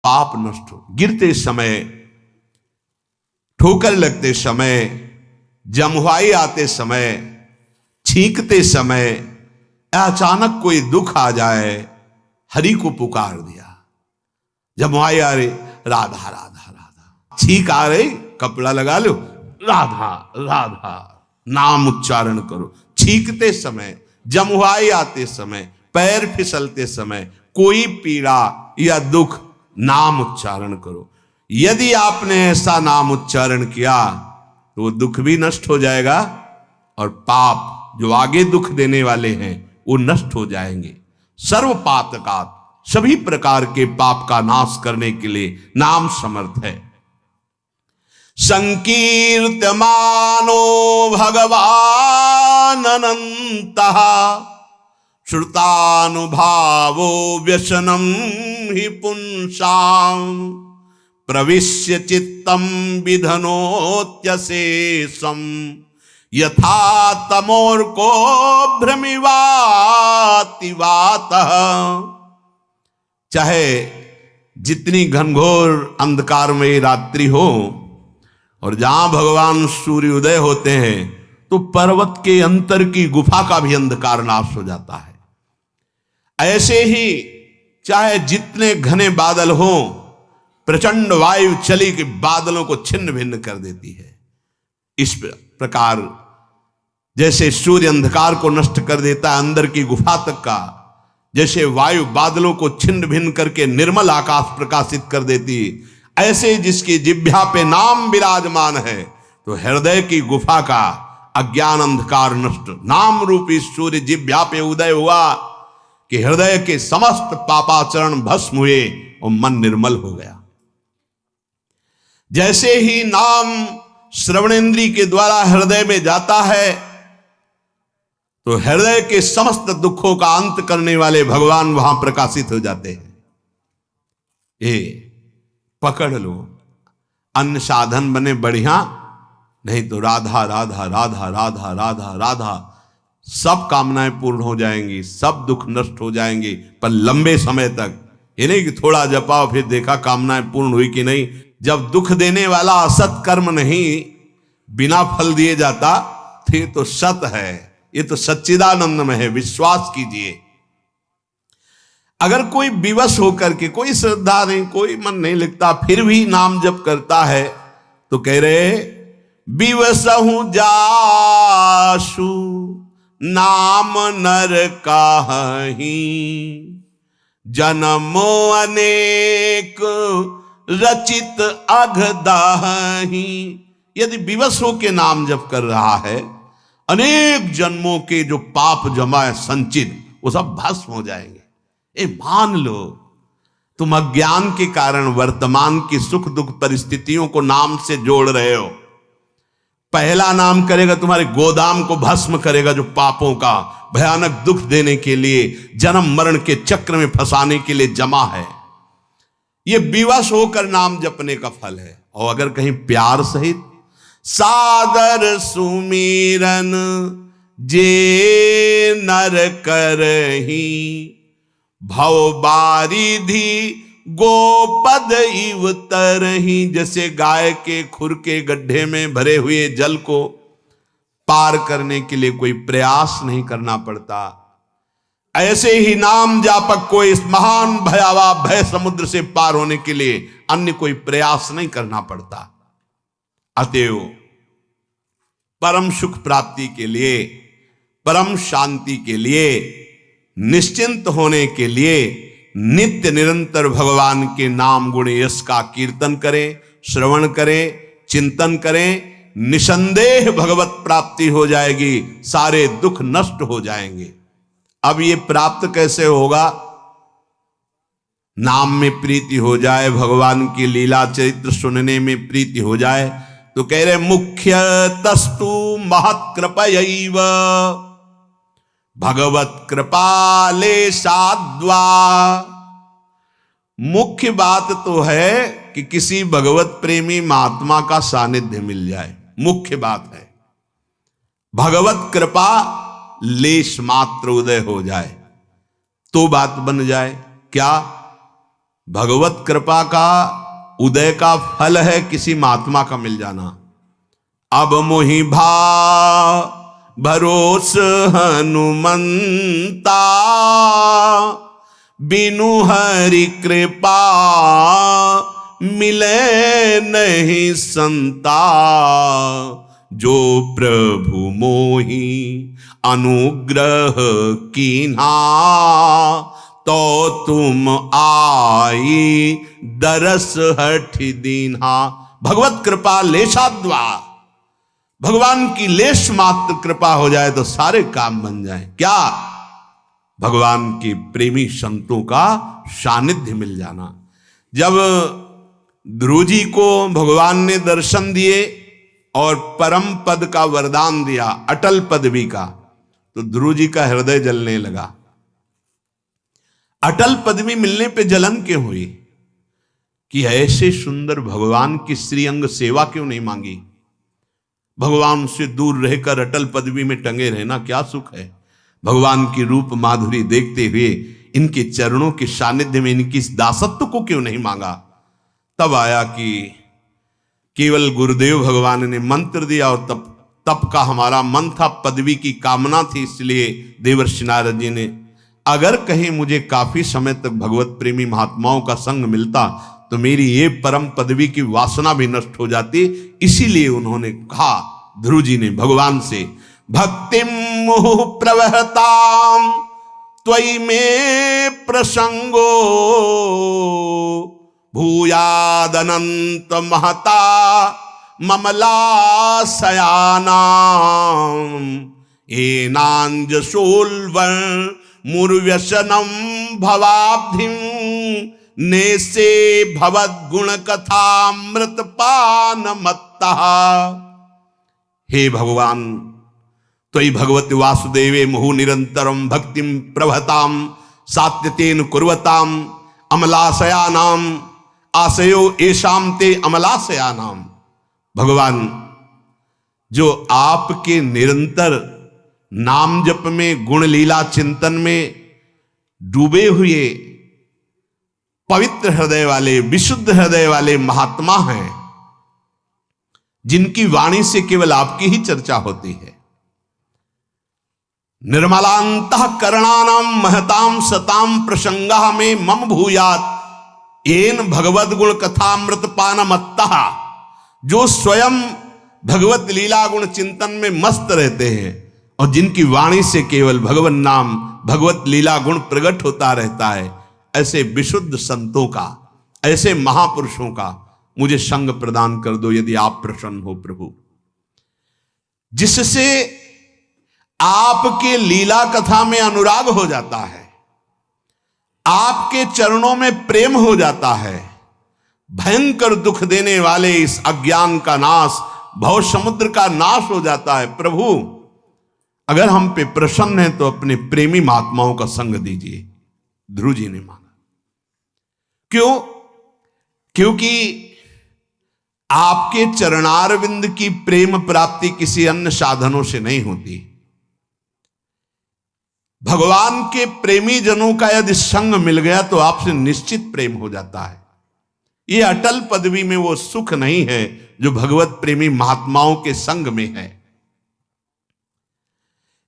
पाप नष्ट हो। गिरते समय, ठोकर लगते समय, जमुआई आते समय, छींकते समय, अचानक कोई दुख आ जाए, हरि को पुकार दिया। जमुआई आ रही, राधा राधा राधा। छींक आ रही, कपड़ा लगा लो, राधा राधा, नाम उच्चारण करो। छींकते समय, जमुआई आते समय, पैर फिसलते समय, कोई पीड़ा या दुख, नाम उच्चारण करो। यदि आपने ऐसा नाम उच्चारण किया तो वो दुख भी नष्ट हो जाएगा और पाप जो आगे दुख देने वाले हैं वो नष्ट हो जाएंगे। सर्व पातकात्, सभी प्रकार के पाप का नाश करने के लिए नाम समर्थ है। संकीर्तमानो भगवान अनंतः, श्रुतानुभावो व्यसनम हि पुंसाम, प्रविश्य चित्तम विधनोत्यशेषम, यथा तमोर्को भ्रमिवाति वातः। चाहे जितनी घनघोर अंधकारमयी रात्रि हो और जहां भगवान सूर्योदय होते हैं तो पर्वत के अंतर की गुफा का भी अंधकार नाश हो जाता है। ऐसे ही चाहे जितने घने बादल हो, प्रचंड वायु चली कि बादलों को छिन्न भिन्न कर देती है। इस प्रकार जैसे सूर्य अंधकार को नष्ट कर देता है अंदर की गुफा तक का, जैसे वायु बादलों को छिन्न भिन्न करके निर्मल आकाश प्रकाशित कर देती, ऐसे जिसकी जिह्वा पे नाम विराजमान है तो हृदय की गुफा का अज्ञान अंधकार नष्ट। नाम रूपी सूर्य जिह्वा पे उदय हुआ कि हृदय के समस्त पापाचरण भस्म हुए और मन निर्मल हो गया। जैसे ही नाम श्रवणेन्द्रिय के द्वारा हृदय में जाता है तो हृदय के समस्त दुखों का अंत करने वाले भगवान वहां प्रकाशित हो जाते हैं। ये पकड़ लो, अन्य साधन बने बढ़िया, नहीं तो राधा राधा राधा राधा राधा राधा, सब कामनाएं पूर्ण हो जाएंगी, सब दुख नष्ट हो जाएंगे, पर लंबे समय तक। ये नहीं कि थोड़ा जपाओ फिर देखा कामनाएं पूर्ण हुई कि नहीं। जब दुख देने वाला असत कर्म नहीं बिना फल दिए जाता फिर तो सत है, ये तो सच्चिदानंद में है, विश्वास कीजिए। अगर कोई विवश होकर के, कोई श्रद्धा नहीं, कोई मन नहीं लगता, फिर भी नाम जप करता है तो कह रहे विवसहु जासु नाम नर काहि, जन्मो अनेक रचित अघदाहि। यदि विवश होकर नाम जप कर रहा है, अनेक जन्मों के जो पाप जमा है संचित, वो सब भस्म हो जाएंगे। मान लो तुम अज्ञान के कारण वर्तमान की सुख दुख परिस्थितियों को नाम से जोड़ रहे हो। पहला नाम करेगा तुम्हारे गोदाम को भस्म करेगा, जो पापों का भयानक दुख देने के लिए, जन्म मरण के चक्र में फंसाने के लिए जमा है। यह विवश होकर नाम जपने का फल है। और अगर कहीं प्यार सहित सादर सुमीरन जे नर करही, भव बारिधि गोपद इव तरही। जैसे गाय के खुर के गड्ढे में भरे हुए जल को पार करने के लिए कोई प्रयास नहीं करना पड़ता, ऐसे ही नाम जापक को इस महान भयावह भय समुद्र से पार होने के लिए अन्य कोई प्रयास नहीं करना पड़ता। अतएव परम सुख प्राप्ति के लिए, परम शांति के लिए, निश्चिंत होने के लिए नित्य निरंतर भगवान के नाम गुण यश का कीर्तन करें, श्रवण करें, चिंतन करें। निसंदेह भगवत प्राप्ति हो जाएगी, सारे दुख नष्ट हो जाएंगे। अब ये प्राप्त कैसे होगा? नाम में प्रीति हो जाए, भगवान की लीला चरित्र सुनने में प्रीति हो जाए तो कह रहे मुख्य तस्तु महत्कृपयैव भगवत कृपाले साध्वा। मुख्य बात तो है कि किसी भगवत प्रेमी महात्मा का सानिध्य मिल जाए, मुख्य बात है। भगवत कृपा लेश मात्र उदय हो जाए तो बात बन जाए। क्या? भगवत कृपा का उदय का फल है किसी महात्मा का मिल जाना। अब मोहि भा भरोस हनुमंता, बिनु हरि कृपा मिले नहीं संता। जो प्रभु मोहि अनुग्रह कीन्हा, तो तुम आई दरस हठ दीन्हा। भगवत कृपा लेशाद्वा, भगवान की लेश मात्र कृपा हो जाए तो सारे काम बन जाए। क्या? भगवान के प्रेमी संतों का सानिध्य मिल जाना। जब ध्रुव जी को भगवान ने दर्शन दिए और परम पद का वरदान दिया, अटल पदवी का, तो ध्रुव जी का हृदय जलने लगा। अटल पदवी मिलने पे जलन क्यों हुई? कि ऐसे सुंदर भगवान की श्रीअंग सेवा क्यों नहीं मांगी? भगवान से दूर रहकर अटल पदवी में टंगे रहना क्या सुख है? भगवान की रूप माधुरी देखते हुए इनके चरणों के सानिध्य में इनकी दासत्व को क्यों नहीं मांगा? तब आया कि केवल गुरुदेव भगवान ने मंत्र दिया और तप का हमारा मन था, पदवी की कामना थी, इसलिए देवर्षि नारद जी ने, अगर कहीं मुझे काफी समय तक भगवत प्रेमी महात्माओं का संग मिलता तो मेरी ये परम पदवी की वासना भी नष्ट हो जाती। इसीलिए उन्होंने कहा, ध्रुव जी ने भगवान से, भक्तिम मुहुः प्रवहताम त्वयि में प्रसंगो, भूयादनंत महता ममला सयानाम, एनांजसोल्वर्ण मुर्व्यसनम भवाब्धिम, नेसे भवद गुण कथामृत पान मत्ता। हे भगवान, त्वयि भगवति वासुदेवे मुहु निरंतरम भक्तिम प्रभताम सात्यतेन कुर्वताम अमलाशयानाम, आशयो एशाम ते अमलाशयानाम। भगवान, जो आपके निरंतर नाम जप में, गुण लीला चिंतन में डूबे हुए पवित्र हृदय वाले, विशुद्ध हृदय वाले महात्मा हैं, जिनकी वाणी से केवल आपकी ही चर्चा होती है। निर्मलांतः करणानाम महताम सताम प्रसंगा में मम भूयात एन भगवद गुण कथामृत पानमत्ता। जो स्वयं भगवत लीला गुण चिंतन में मस्त रहते हैं और जिनकी वाणी से केवल भगवन नाम, भगवत लीला गुण प्रकट होता रहता है, ऐसे विशुद्ध संतों का, ऐसे महापुरुषों का मुझे संग प्रदान कर दो, यदि आप प्रसन्न हो प्रभु। जिससे आपके लीला कथा में अनुराग हो जाता है, आपके चरणों में प्रेम हो जाता है, भयंकर दुख देने वाले इस अज्ञान का नाश, भव समुद्र का नाश हो जाता है। प्रभु, अगर हम पे प्रसन्न है तो अपने प्रेमी महात्माओं का संग दीजिए। ध्रुव जी ने मांगा। क्यों? क्योंकि आपके चरणारविंद की प्रेम प्राप्ति किसी अन्य साधनों से नहीं होती। भगवान के प्रेमी जनों का यदि संग मिल गया तो आपसे निश्चित प्रेम हो जाता है। ये अटल पदवी में वो सुख नहीं है जो भगवत प्रेमी महात्माओं के संग में है।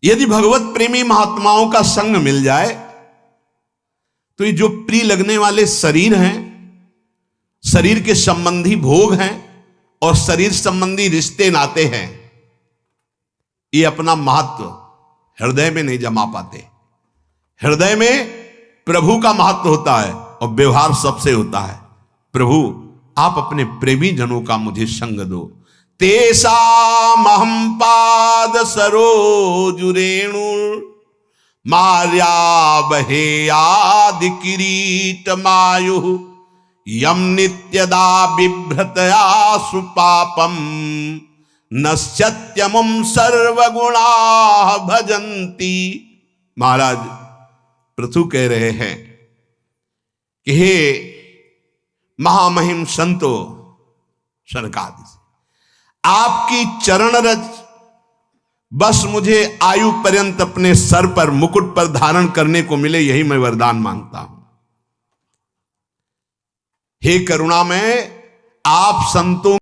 यदि भगवत प्रेमी महात्माओं का संग मिल जाए तो ये जो प्रिय लगने वाले शरीर हैं, शरीर के संबंधी भोग हैं और शरीर संबंधी रिश्ते नाते हैं, ये अपना महत्व हृदय में नहीं जमा पाते। हृदय में प्रभु का महत्व होता है और व्यवहार सबसे होता है। प्रभु, आप अपने प्रेमी जनों का मुझे संग दो। तेषामहं पाद सरोजुरेणु मार्यावहेयादि किरीट मायु, यम नित्यदा बिभ्रतया सुपापम, नश्यत्यमुम सर्वगुणा भजन्ति। महाराज पृथु कह रहे हैं कि हे महामहिम संतो, सनकादि से आपकी चरण रज बस मुझे आयु पर्यंत अपने सर पर, मुकुट पर धारण करने को मिले, यही मैं वरदान मांगता हूं। हे करुणा में आप संतों